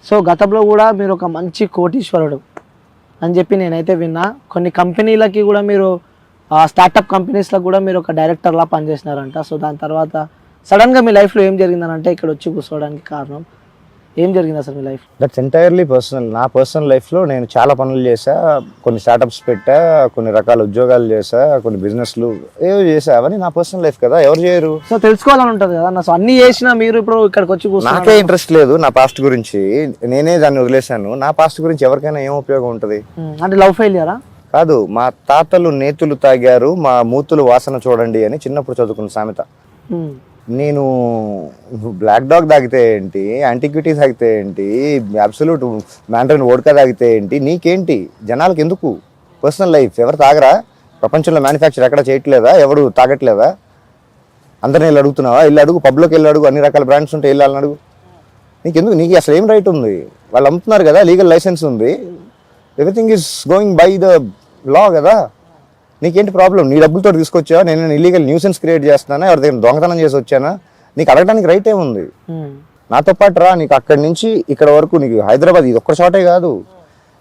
So గతంలో కూడా మీరు ఒక మంచి కోటీశ్వరుడు అని చెప్పి నేనైతే విన్నా. కొన్ని కంపెనీలకి కూడా మీరు స్టార్టప్ కంపెనీస్లో కూడా మీరు ఒక డైరెక్టర్లా పనిచేసినారంట. సో దాని తర్వాత సడన్గా మీ లైఫ్లో ఏం జరిగిందని అంటే ఇక్కడ వచ్చి కూర్చోవడానికి కారణం ఏం జరిగింది అసలు మీ లైఫ్? That's entirely personal. నా పర్సనల్ లైఫ్లో నేను చాలా పనులు చేశా, కొన్ని స్టార్టప్స్ పెట్టా, కొన్ని రకాల ఉద్యోగాలు చేశా, కొన్ని బిజినెస్లు ఏవో చేసా. అవన్నీ నా పర్సనల్ లైఫ్ కదా, ఎవరు చేయరు. సో తెలుసుకోవాలని ఉంటుంది కదా నా. సో అన్ని చేసినా మీరు ఇప్పుడు ఇక్కడికి వచ్చి నాకే ఇంట్రెస్ట్ లేదు నా పాస్ట్ గురించి, నేనే దాన్ని వదిలేశాను. నా పాస్ట్ గురించి ఎవరికైనా ఏం ఉపయోగం ఉంటుంది? అంటే లవ్ ఫెయిలియరా? కాదు, మా తాతలు నేతులు తాగారు, మా మూతులు వాసన చూడండి అని చిన్నప్పుడు చదువుకున్న సామెత. నేను బ్లాక్ డాగ్ తాగితే ఏంటి, యాంటిక్విటీ తాగితే ఏంటి, అబ్సల్యూట్ మ్యాండ్రిన్ వోడ్కా తాగితే ఏంటి, నీకేంటి? జనాలకు ఎందుకు పర్సనల్ లైఫ్? ఎవరు తాగరా? ప్రపంచంలో మ్యానుఫ్యాక్చర్ ఎక్కడ చేయట్లేదా? ఎవరు తాగట్లేదా? అందరిని వెళ్ళి అడుగుతున్నావా? వెళ్ళి అడుగు, పబ్లోకి వెళ్ళి అడుగు, అన్ని రకాల బ్రాండ్స్ ఉంటే వెళ్ళాలని అడుగు. నీకెందుకు? నీకు అసలు ఏం రైట్ ఉంది? వాళ్ళు అమ్ముతున్నారు కదా, లీగల్ లైసెన్స్ ఉంది, everything is going by the law కదా. నీకేంటి ప్రాబ్లం? నీ డబ్బులతో తీసుకొచ్చా, నేను ఇల్లీగల్ న్యూసెన్స్ క్రియేట్ చేస్తున్నానా, ఎవరి దగ్గర దొంగతనం చేసి వచ్చానా? నీకు అడగడానికి రైట్ ఏముంది? నాతో పాటు రా, నీకు అక్కడి నుంచి ఇక్కడ వరకు, నీకు హైదరాబాద్ ఇది ఒక్క చోటే కాదు,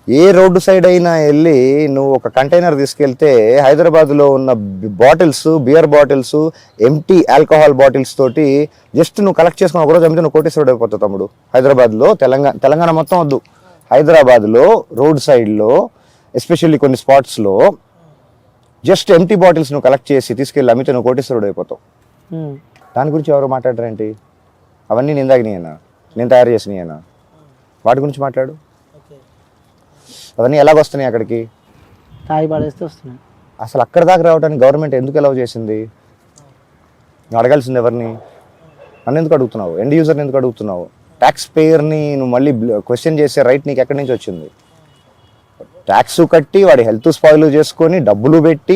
ఏ రోడ్డు సైడ్ అయినా వెళ్ళి నువ్వు ఒక కంటైనర్ తీసుకెళ్తే హైదరాబాద్లో ఉన్న bottles, beer bottles, empty alcohol bottles తోటి జస్ట్ నువ్వు కలెక్ట్ చేసుకుని ఒకరోజు అమ్మితే నువ్వు కోటీశ్వరుడు అయిపోతావు తమ్ముడు. హైదరాబాద్లో, తెలంగాణ మొత్తం వద్దు, హైదరాబాద్లో రోడ్ సైడ్లో ఎస్పెషల్లీ కొన్ని స్పాట్స్లో జస్ట్ ఎంటీ బాటిల్స్ నువ్వు కలెక్ట్ చేసి తీసుకెళ్ళి అమ్మితే నువ్వు కోటీశ్వరుడు అయిపోతావు. దాని గురించి ఎవరు మాట్లాడరేంటి? అవన్నీ నేను తాగినాయేనా, నేను తయారు చేసినాయేనా? వాటి గురించి మాట్లాడు. అవన్నీ ఎలాగొస్తున్నాయి అక్కడికి? తాగి పడేస్తే వస్తున్నాయి. అసలు అక్కడ దాకా రావడానికి గవర్నమెంట్ ఎందుకు అలౌ చేసింది? నువ్వు అడగాల్సింది ఎవరిని? నన్ను ఎందుకు అడుగుతున్నావు? ఎండ్ యూజర్ని ఎందుకు అడుగుతున్నావు? ట్యాక్స్ పేయర్ని నువ్వు మళ్ళీ క్వశ్చన్ చేసే రైట్ నీకు ఎక్కడి నుంచి వచ్చింది? ట్యాక్స్ కట్టి వాడి హెల్త్ స్పాయిల్ చేసుకొని డబ్బులు పెట్టి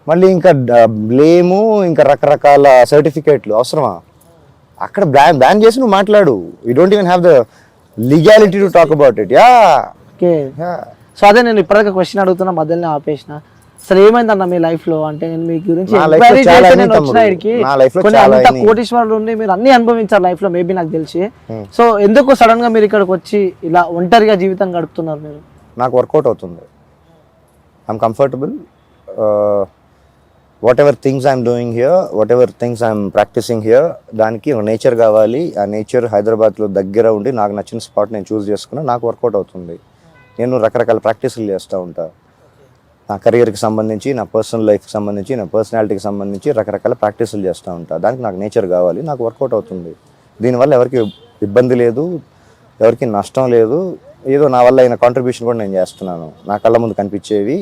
మళ్ళీ ఇంకా బ్లేము, ఇంకా రకరకాల సర్టిఫికేట్లు అవసరమా? అక్కడ బ్యాన్ చేసి నువ్వు మాట్లాడు. You don't even have the legality to talk about it. Yeah okay. So అదే నేను ఇప్పటిదాకా క్వశ్చన్ అడుగుతున్నా, మధ్యలో ఆపేసిన. అసలు ఏమైందన్న మీ లైఫ్ లో? అంటే నేను మీ గురించి కోటీశ్వరులు ఉండి మీరు అన్ని అనుభవించారు లైఫ్ లో మేబీ నాకు తెలిసి. సో ఎందుకు సడన్ గా మీరు ఇక్కడికి వచ్చి ఇలా ఒంటరిగా జీవితం గడుపుతున్నారు మీరు? నాకు వర్కౌట్ అవుతుంది. I'm comfortable. Whatever things I'm doing here, whatever things I'm practicing here, దానికి నేచర్ కావాలి. ఆ నేచర్ హైదరాబాద్లో దగ్గర ఉండి నాకు నచ్చిన స్పాట్ నేను చూస్ చేసుకున్నా, నాకు వర్కౌట్ అవుతుంది. నేను రకరకాల ప్రాక్టీసులు చేస్తూ ఉంటా. నా కెరియర్కి సంబంధించి, నా పర్సనల్ లైఫ్కి సంబంధించి, నా పర్సనాలిటీకి సంబంధించి రకరకాల ప్రాక్టీసులు చేస్తూ ఉంటా. దానికి నాకు నేచర్ కావాలి, నాకు వర్కౌట్ అవుతుంది. దీనివల్ల ఎవరికి ఇబ్బంది లేదు, ఎవరికి నష్టం లేదు. ఏదో నా వల్ల అయిన కాంట్రిబ్యూషన్ కూడా నేను చేస్తున్నాను. నా కళ్ళ ముందు కనిపించేవి,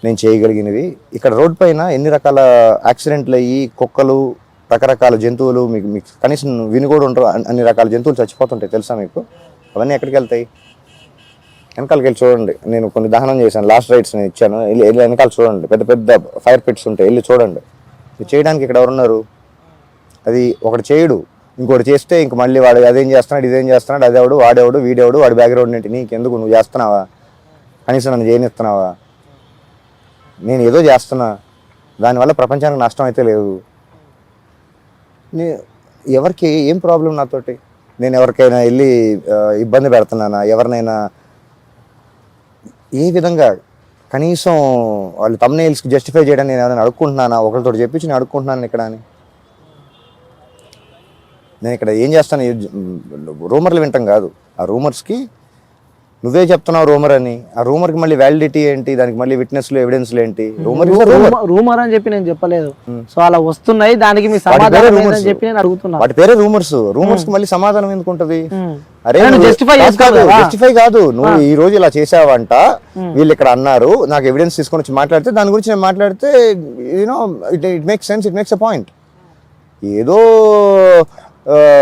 నేను చేయగలిగినవి. ఇక్కడ రోడ్ పైన ఎన్ని రకాల యాక్సిడెంట్లు అయ్యి, కుక్కలు, రకరకాల జంతువులు, మీకు కనీసం విని కూడా ఉంటారు, అన్ని రకాల జంతువులు చచ్చిపోతుంటాయి తెలుసా మీకు? అవన్నీ ఎక్కడికి వెళ్తాయి? వెనకాలకి వెళ్ళి చూడండి. నేను కొన్ని దహనం చేశాను, లాస్ట్ రైట్స్ నేను ఇచ్చాను. వెళ్ళి వెనకాల చూడండి, పెద్ద పెద్ద ఫైర్ పిట్స్ ఉంటాయి, వెళ్ళి చూడండి. ఇది చేయడానికి ఇక్కడ ఎవరున్నారు? అది ఒకటి చేయడు, ఇంకోటి చేస్తే ఇంక మళ్ళీ వాడు అదేం చేస్తున్నాడు, ఇదేం చేస్తున్నాడు, అదేవాడు, వాడేవాడు, వీడేవాడు, వాడి బ్యాక్గ్రౌండ్ ఏంటి, నీకెందుకు? నువ్వు చేస్తున్నావా? కనీసం నన్ను చేయనిస్తున్నావా? నేను ఏదో చేస్తున్నా, దానివల్ల ప్రపంచానికి నష్టం అయితే లేదు. ఎవరికి ఏం ప్రాబ్లం నాతోటి? నేను ఎవరికైనా వెళ్ళి ఇబ్బంది పెడుతున్నానా? ఎవరినైనా ఏ విధంగా? కనీసం వాళ్ళు థంబ్నెయిల్స్కి జస్టిఫై చేయడానికి నేను ఎవరైనా అడుక్కుంటున్నానా? ఒకరితో చెప్పించి నేను అడుక్కుంటున్నాను ఇక్కడ అని. నేను ఇక్కడ ఏం చేస్తాను? రూమర్లు వింటాం కాదు, ఆ రూమర్స్కి నువ్వే చెప్తున్నావు రూమర్ అని, ఆ రూమర్కి మళ్ళీ వ్యాలిడిటీ ఏంటి, దానికి మళ్ళీ విట్నెస్లు, ఎవిడెన్స్లు ఏంటి? రూమర్ అని చెప్పి నేను చెప్పలేదు. సో అలా వస్తున్నాయి, దానికి మీ సమాధానం అని చెప్పి నేను అడుగుతున్నా. వాటి పేరే రూమర్స్. రూమర్స్ కి మళ్ళీ సమాధానం ఎందుకు ఉంటది? అరే జస్టిఫై కాదు, నువ్వు ఈ రోజు ఇలా చేసావంట, వీళ్ళు ఇక్కడ అన్నారు, నాకు ఎవిడెన్స్ తీసుకొని వచ్చి మాట్లాడితే దాని గురించి నేను మాట్లాడితే you know it makes sense, it makes a point. ఏదో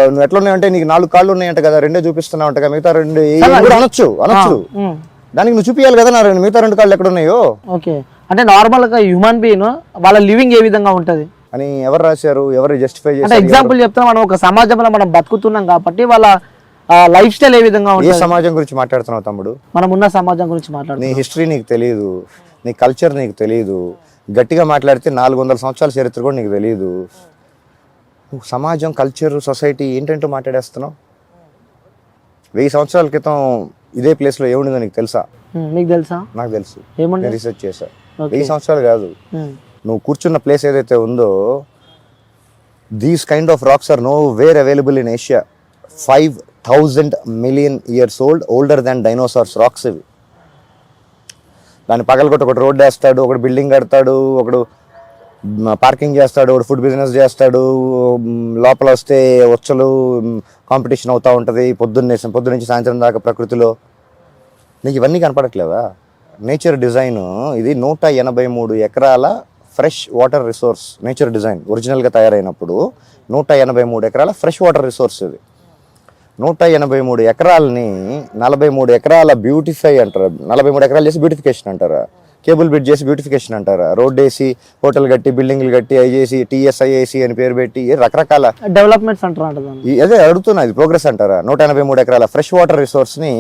నువ్వు ఎట్లా ఉన్నాయంటే నీకు 4 కాళ్ళు ఉన్నాయంట కదా, 2 చూపిస్తున్నావు అంట, మిగతా 2 అనొచ్చు. దానికి నువ్వు చూపించాలి కదా, నా మిగతా 2 కాళ్ళు ఎక్కడ ఉన్నాయో. ఓకే, అంటే నార్మల్ గా హ్యూమన్ బీయింగ్ వాళ్ళ లివింగ్ ఏ విధంగా ఉంటది అని ఎవరు రాశారు? ఎవరు జస్టిఫై చేశారు? అంటే ఎగ్జాంపుల్ చెప్తున్నా, మనం ఒక సమాజంలో మనం బతుకుతున్నాం కాబట్టి వాళ్ళ లైఫ్ స్టైల్ ఏ విధంగా ఉంటుంది? ఏ సమాజం గురించి మాట్లాడుతున్నావు తమ్ముడు? మనం ఉన్న సమాజం గురించి మాట్లాడుతున్నాం. నీ హిస్టరీ నీకు తెలియదు, నీ కల్చర్ నీకు తెలియదు. గట్టిగా మాట్లాడితే 400 సంవత్సరాల చరిత్ర కూడా నీకు తెలియదు. సమాజం, కల్చర్, సొసైటీ ఏంటంటూ మాట్లాడేస్తున్నావు. 1000 సంవత్సరాల క్రితం ఇదే ప్లేస్లో ఏముండిందో నీకు తెలుసా? మీకు తెలుసా? నాకు తెలుసు, ఏముంది? నేను రీసెర్చ్ చేశా. 1000 సంవత్సరాలు కాదు, నువ్వు కూర్చున్న ప్లేస్ ఏదైతే ఉందో these kind of rocks are nowhere available in Asia. 5,000 million years old, older than dinosaurs rocks ఇవి. దాన్ని పగలగొట్టి ఒకటి రోడ్ వేస్తాడు, ఒకటి బిల్డింగ్ కడతాడు, ఒకడు పార్కింగ్ చేస్తాడు, ఒకటి ఫుడ్ బిజినెస్ చేస్తాడు, లోపల వస్తే వచ్చలు కాంపిటీషన్ అవుతూ ఉంటుంది పొద్దున్న నుంచి సాయంత్రం దాకా ప్రకృతిలో. నీకు ఇవన్నీ కనపడట్లేదా? నేచర్ డిజైన్ ఇది 183 ఎకరాల fresh water resource. Nature design ఒరిజినల్గా తయారైనప్పుడు 183 ఎకరాల ఫ్రెష్ వాటర్ రిసోర్స్ ఇది. 183 ఎకరాలని 43 ఎకరాల బ్యూటిఫై అంటారు, 43 ఎకరాలు చేసి బ్యూటిఫికేషన్ అంటారా? కేబుల్ బ్రిడ్జ్ చేసి బ్యూటిఫికేషన్ అంటారా? రోడ్ వేసి హోటల్ కట్టి బిల్డింగ్లు కట్టి ఐజేసి TSIAC అని పేరు పెట్టి రకరకాల డెవలప్మెంట్స్ అంటారు. అదే అడుగుతున్నా, ఇది ప్రోగ్రెస్ అంటారా? 183 ఎకరాల ఫ్రెష్ వాటర్ రిసోర్స్ని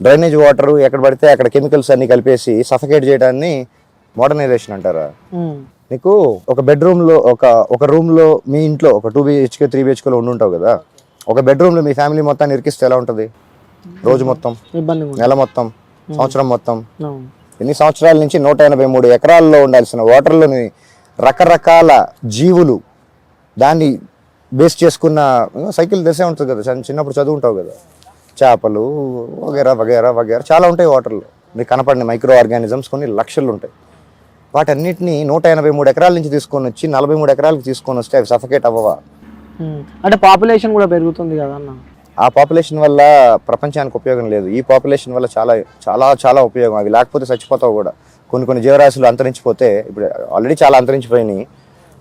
డ్రైనేజ్ వాటర్ ఎక్కడ పడితే అక్కడ కెమికల్స్ అన్ని కలిపేసి సఫకేట్ చేయడాన్ని మోడర్నైజేషన్ అంటారా? నీకు ఒక బెడ్రూమ్లో ఒక రూమ్లో మీ ఇంట్లో ఒక 2 BHK 3 BHKలో ఉండుంటావు కదా, ఒక బెడ్రూమ్లో మీ ఫ్యామిలీ మొత్తాన్ని ఇరికిస్తే ఎలా ఉంటుంది? రోజు మొత్తం, నెల మొత్తం, సంవత్సరం మొత్తం. ఎన్ని సంవత్సరాల నుంచి 183 ఎకరాల్లో ఉండాల్సిన వాటర్లోని రకరకాల జీవులు దాన్ని బేస్ చేసుకున్న సైకిల్ తెలిసే ఉంటుంది కదా, చిన్నప్పుడు చదువుంటావు కదా, చేపలు వగేరా వగేరా వగేరా చాలా ఉంటాయి వాటర్లో. నీకు కనపడిన మైక్రో ఆర్గానిజమ్స్ కొన్ని లక్షలు ఉంటాయి. వాటన్నిటిని 183 ఎకరాల నుంచి తీసుకొని వచ్చి 43 ఎకరాలకు తీసుకొని వస్తే అవి సఫకేట్ అవ్వవా? అంటే పాపులేషన్ కూడా పెరుగుతుంది కదా అన్న. ఆ పాపులేషన్ వల్ల ప్రపంచానికి ఉపయోగం లేదు, ఈ పాపులేషన్ వల్ల చాలా చాలా చాలా ఉపయోగం. అవి లేకపోతే చచ్చిపోతావు కూడా. కొన్ని జీవరాశులు అంతరించిపోతే, ఇప్పుడు ఆల్రెడీ చాలా అంతరించిపోయినాయి,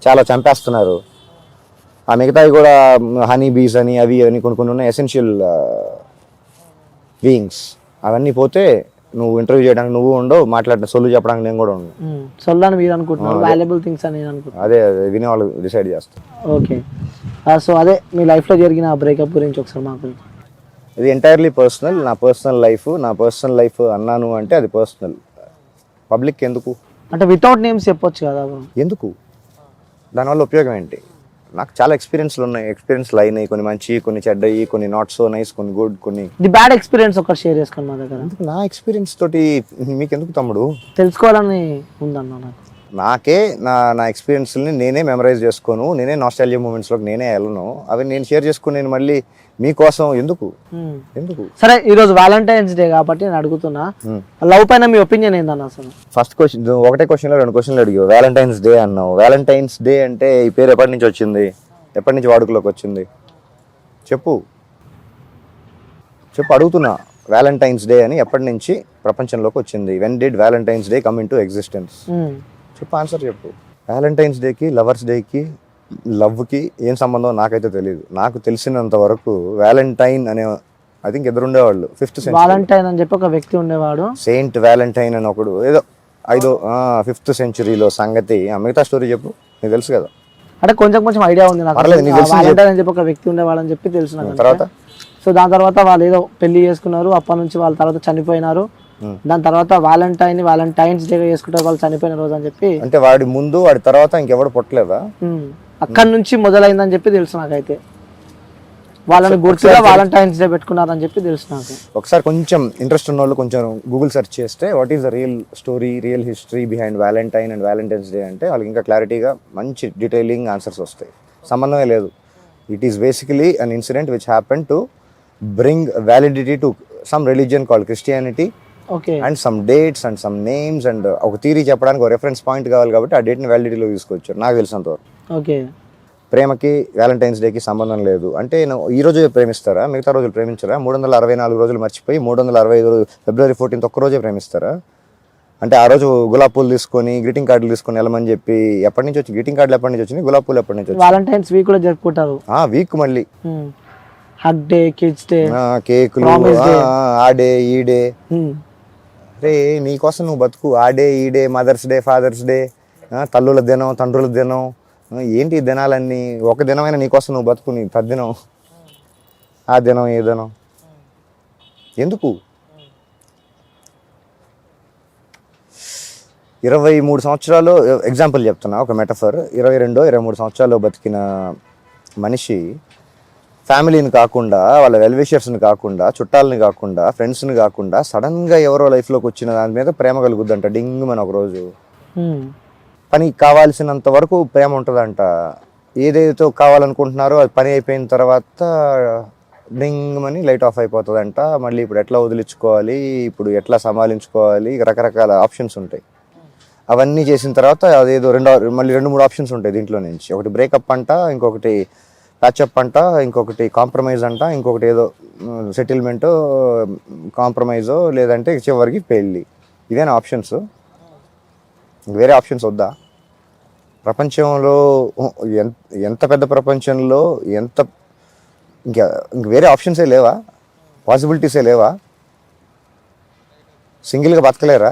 చాలా చంపేస్తున్నారు. ఆ మిగతావి కూడా హనీ బీస్ అని అవి అని కొన్ని ఉన్నాయి, ఎసెన్షియల్ బీయింగ్స్. అవన్నీ పోతే నువ్వు ఇంటర్వ్యూ చేయడానికి నువ్వు ఉండవు, మాట్లాడిన సొల్లు చెప్పడానికి నేను కూడా ఉండవు. సొల్లు అని మీరు అనుకుంటున్నాను, వాల్యుబుల్ థింగ్స్ అని నేను అనుకుంటున్నాను. అదే వినే వాళ్ళు డిసైడ్ చేస్తారు. ఓకే, సో అదే మీ లైఫ్లో జరిగిన బ్రేకప్ గురించి ఒకసారి మాకు. ఇది ఎంటైర్లీ పర్సనల్, నా పర్సనల్ లైఫ్ అన్నాను అంటే అది పర్సనల్. పబ్లిక్ ఎందుకు? అంటే వితౌట్ నేమ్స్ చెప్పొచ్చు కదా. ఎందుకు? దానివల్ల ఉపయోగం ఏంటి? నాకు చాలా ఎక్స్పీరియన్స్లు అయినాయి, కొన్ని మంచి, కొన్ని చెడ్డయి, కొన్ని నాట్ సో నైస్, కొన్ని గుడ్, కొన్ని ది బ్యాడ్ ఎక్స్పీరియన్స్ ఒకటి షేర్ చేసుకోండి మా దగ్గర. నా ఎక్స్పీరియన్స్ తోటి మీకెందుకు తమ్ముడు? తెలుసుకోవాలని ఉందన్న నాకు. నాకే నా ఎక్స్పీరియన్స్ని నేనే మెమరైజ్ చేసుకోను, నేనే నాస్టాల్జియా మూమెంట్స్లోకి నేనే వెళ్ళను. అవి నేను షేర్ చేసుకుని నేను మళ్ళీ మీకోసం ఎందుకు? సరే, ఈరోజు వ్యాలంటైన్స్ డే కాబట్టి నేను అడుగుతున్నా, లవ్ పైన మీ ఒపీనియన్ ఏందన్న అసలు? ఫస్ట్ క్వశ్చన్, ఒకటే క్వశ్చన్లో 2 క్వశ్చన్లు అడిగావు. వ్యాలంటైన్స్ డే అన్నావు. వ్యాలంటైన్స్ డే అంటే ఈ పేరు ఎప్పటి నుంచి వచ్చింది? ఎప్పటి నుంచి వాడుకలోకి వచ్చింది? చెప్పు అడుగుతున్నా. వ్యాలంటైన్స్ డే అని ఎప్పటి నుంచి ప్రపంచంలోకి వచ్చింది? When did Valentine's day come in to existence? చెప్పు, ఆన్సర్ చెప్పు. వ్యాలంటైన్స్ డేకి, లవర్స్ డేకి, లవ్కి ఏం సంబంధం నాకైతే తెలియదు. నాకు తెలిసినంత వరకు వ్యాలంటైన్ అనే ఐ థింక్ ఎదురుండేవాళ్ళు 5th century. వాలంటైన్ అని చెప్పి ఒక వ్యక్తి ఉండేవాడు, సెయింట్ వ్యాలంటైన్ అని ఒకడు, ఏదో 5th centuryలో సంగతి. మిగతా స్టోరీ చెప్పు, నీకు తెలుసు కదా. అంటే కొంచెం ఐడియా ఉంది నాకు. వాలంటైన్ అని చెప్పి ఒక వ్యక్తి ఉండేవాడు అని చెప్పి తెలుసు నాకు. తర్వాత సో దాని తర్వాత వాళ్ళు ఏదో పెళ్లి చేసుకున్నారు, అప్పటి నుంచి వాళ్ళ తర్వాత చనిపోయినారు. దాని తర్వాత వ్యాలంటైన్స్ డే చేసుకుంటారు వాళ్ళు చనిపోయిన రోజు అని చెప్పి. అంటే వాడి ముందు వాడి తర్వాత ఇంకెవడు పుట్టలేదా? అక్కడి నుంచి మొదలైందని చెప్పి తెలుసు నాకైతే. వాళ్ళని గుర్తుగా వ్యాలంటైన్స్ డే పెట్టుకున్నారని చెప్పి తెలుసు నాకు. ఒకసారి కొంచెం ఇంట్రెస్ట్ ఉన్న వాళ్ళు కొంచెం గూగుల్ సెర్చ్ చేస్తే what is the real story, real history behind Valentine and Valentine's day అంటే వాళ్ళకి ఇంకా క్లారిటీగా మంచి డీటెయిలింగ్ ఆన్సర్స్ వస్తాయి. సంబంధమే లేదు. It is basically an incident which happen to bring validity to some religion called Christianity. And some dates and some names and ఒక theory చెప్పడానికి ఒక రెఫరెన్స్ పాయింట్ కావాలి కాబట్టి ఆ డేట్ని వ్యాలిడిటీలో తీసుకొచ్చారు నాకు తెలిసినంతవరకు. ఓకే, ప్రేమకి వ్యాలంటైన్స్ డేకి సంబంధం లేదు అంటే ఈ రోజే ప్రేమిస్తారా? మిగతా రోజులు ప్రేమించరా? 364 రోజులు మర్చిపోయి 365 February 14th ఒక్కరోజే ప్రేమిస్తారా? అంటే ఆ రోజు గులాబ్ పూలు తీసుకొని గ్రీటింగ్ కార్డులు తీసుకొని వెళ్ళమని చెప్పి ఎప్పటి నుంచి వచ్చి గ్రీటింగ్ కార్డులు ఎప్పటి నుంచి వచ్చినాయి? గులాబ్ పూలు ఎప్పటి నుంచి వచ్చి? వ్యాలంటైన్స్ వీక్ కూడా జరుపుకుంటారు. వీక్ మళ్ళీ హగ్ డే, కిడ్స్ డే, కేకులు, ఆ డే ఈ డే. రే నీకోసం నువ్వు బతుకు. ఆ డే ఈ day, mother's day, father's day, తల్లుల దినం, తండ్రుల దినం, ఏంటి ఈ దినాలన్నీ? ఒక దినమైన నీకోసం నువ్వు బతుకు. నీ తద్దినం, ఆ దినం, ఏ దినం ఎందుకు? 23 సంవత్సరాలు ఎగ్జాంపుల్ చెప్తున్నా, ఒక మెటఫర్. 22-23 సంవత్సరాలు బతికిన మనిషి ఫ్యామిలీని కాకుండా వాళ్ళ వెల్ విషర్స్ని కాకుండా చుట్టాలని కాకుండా ఫ్రెండ్స్ని కాకుండా సడన్గా ఎవరో లైఫ్లోకి వచ్చిన దాని మీద ప్రేమ కలుగుద్దంట డింగ్ మన ఒకరోజు. పని కావాల్సినంత వరకు ప్రేమ ఉంటుందంట. ఏదైతే కావాలనుకుంటున్నారో అది పని అయిపోయిన తర్వాత డింగ్ అని లైట్ ఆఫ్ అయిపోతుందంట. మళ్ళీ ఇప్పుడు ఎట్లా వదిలించుకోవాలి, ఇప్పుడు ఎట్లా సమాలించుకోవాలి, రకరకాల ఆప్షన్స్ ఉంటాయి. అవన్నీ చేసిన తర్వాత అదేదో మళ్ళీ 2-3 ఆప్షన్స్ ఉంటాయి దీంట్లో నుంచి. ఒకటి బ్రేకప్ అంట, ఇంకొకటి ప్యాచప్ అంట, ఇంకొకటి కాంప్రమైజ్ అంట, ఇంకొకటి ఏదో సెటిల్మెంట్ కాంప్రమైజో, లేదంటే చివరికి పెళ్ళి. ఇదేనా ఆప్షన్స్? వేరే ఆప్షన్స్ వద్దా? ప్రపంచంలో ఎంత పెద్ద ప్రపంచంలో ఇంక వేరే ఆప్షన్సే లేవా? పాసిబిలిటీసే లేవా? సింగిల్గా బతకలేరా?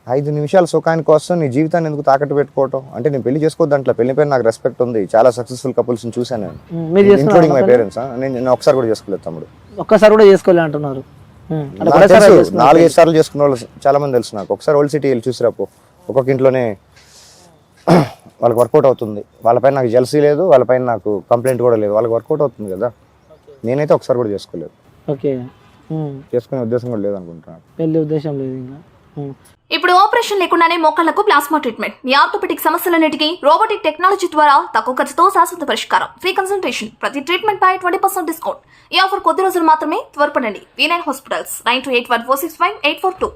5 నిమిషాల సుఖాని కోసం నీ జీవితాన్ని ఎందుకు తాకట్టు పెట్టుకోవటం? అంటే నేను పెళ్లి చేసుకోవద్దంట్లా, పెళ్లి పైన నాకు రెస్పెక్ట్ ఉంది. చాలా సక్సెస్ఫుల్ కపుల్స్ని చూశాను నేను, ఇంక్లూడింగ్ మై పేరెంట్స్. నేను ఒకసారి కూడా చేసుకోలేదు తమ్ముడు. ఒక్కసారి కూడా చేసుకోలే అంటున్నారు. 4-5 సార్లు చేసుకున్న వాళ్ళు చాలా మంది తెలుసు నాకు. ఒకసారి ఓల్డ్ సిటీ వెళ్ళి చూసిరాపో, ఒక్కొక్క ఇంట్లోనే వాళ్ళకి వర్కౌట్ అవుతుంది. వాళ్ళపైన నాకు జెలసీ లేదు, వాళ్ళపైన నాకు కంప్లైంట్ కూడా లేదు. వాళ్ళకి వర్కౌట్ అవుతుంది కదా. నేనైతే ఒకసారి కూడా చేసుకోలేదు. ఓకే, చేసుకునే ఉద్దేశం కూడా లేదు అనుకుంటున్నాను. పెళ్లి ఉద్దేశం లేదు ఇంకా. ఇప్పుడు ఆపరేషన్ లేకుండానే మోకాళ్లకు ప్లాస్మా ట్రీట్మెంట్. మీ ఆర్థోపెటిక్ సమస్యలన్నిటికీ రోబోటిక్ టెక్నాలజీ ద్వారా తక్కువ ఖర్చుతో శాశ్వత పరిష్కారం. Free consultation. ప్రతి ట్రీట్మెంట్ పై 20% డిస్కౌంట్. ఈ ఆఫర్ కొద్ది రోజులు మాత్రమే. త్వరపడండి. V9 hospitals 9281465842.